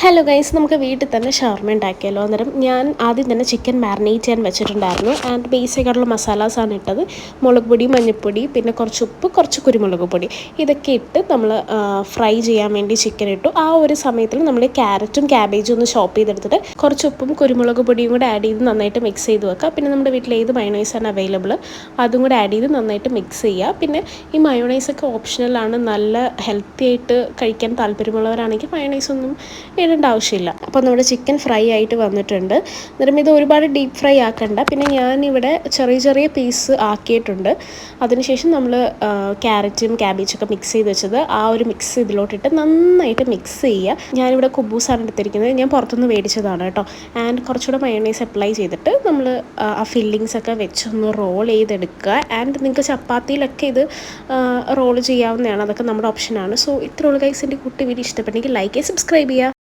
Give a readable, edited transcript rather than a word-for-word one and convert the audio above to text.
Hello guys, നമുക്ക് വീട്ടിൽ തന്നെ ഷവർമ ഉണ്ടാക്കിയല്ലോ. അന്നേരം ഞാൻ ആദ്യം തന്നെ ചിക്കൻ മാരിനേറ്റ് ചെയ്യാൻ വെച്ചിട്ടുണ്ടായിരുന്നു. ആൻഡ് ബേസിക് ആയിട്ടുള്ള മസാലാസാണ് ഇട്ടത്. മുളക് പൊടി, മഞ്ഞൾപ്പൊടി, പിന്നെ കുറച്ച് ഉപ്പ്, കുറച്ച് കുരുമുളക് പൊടി, ഇതൊക്കെ ഇട്ട് നമ്മൾ ഫ്രൈ ചെയ്യാൻ വേണ്ടി ചിക്കൻ ഇട്ടു. ആ ഒരു സമയത്തിൽ നമ്മൾ ക്യാരറ്റും ക്യാബേജും ഒന്ന് ചോപ്പ് ചെയ്തെടുത്തിട്ട് കുറച്ച് ഉപ്പും കുരുമുളക് പൊടിയും കൂടെ ആഡ് ചെയ്ത് നന്നായിട്ട് മിക്സ് ചെയ്ത് വെക്കുക. പിന്നെ നമ്മുടെ വീട്ടിൽ ഏത് മയോണൈസാണ് അവൈലബിൾ അതും കൂടെ ആഡ് ചെയ്ത് നന്നായിട്ട് മിക്സ് ചെയ്യുക. പിന്നെ ഈ മയോണൈസൊക്കെ ഓപ്ഷണലാണ്. നല്ല ഹെൽത്തി ആയിട്ട് കഴിക്കാൻ താല്പര്യമുള്ളവരാണെങ്കിൽ മയോണൈസ് ഒന്നും ഇടേണ്ട ആവശ്യമില്ല. അപ്പോൾ നമ്മുടെ ചിക്കൻ ഫ്രൈ ആയിട്ട് വന്നിട്ടുണ്ട്. അന്നേരം ഇത് ഒരുപാട് ഡീപ്പ് ഫ്രൈ ആക്കണ്ട. പിന്നെ ഞാനിവിടെ ചെറിയ ചെറിയ പീസ് ആക്കിയിട്ടുണ്ട്. അതിനുശേഷം നമ്മൾ ക്യാരറ്റും ക്യാബേജൊക്കെ മിക്സ് ചെയ്ത് വെച്ചത് ആ ഒരു മിക്സ് ഇതിലോട്ടിട്ട് നന്നായിട്ട് മിക്സ് ചെയ്യുക. ഞാനിവിടെ കുബൂസാണ് എടുത്തിരിക്കുന്നത്. ഞാൻ പുറത്തുനിന്ന് മേടിച്ചതാണ് കേട്ടോ. ആൻഡ് കുറച്ചുകൂടെ മയോണൈസ് അപ്ലൈ ചെയ്തിട്ട് നമ്മൾ ആ ഫില്ലിങ്സ് ഒക്കെ വെച്ചൊന്ന് റോൾ ചെയ്തെടുക്കുക. ആൻഡ് നിങ്ങൾക്ക് ചപ്പാത്തിയിലൊക്കെ ഇത് റോൾ ചെയ്യാവുന്നതാണ്. അതൊക്കെ നമ്മുടെ ഓപ്ഷനാണ്. സോ ഇത്രയുള്ള ഗൈസ്. എൻ്റെ കുട്ടി വീഡിയോ ഇഷ്ടപ്പെട്ടെങ്കിൽ ലൈക്ക് ചെയ്യുക, സബ്സ്ക്രൈബ് ചെയ്യുക.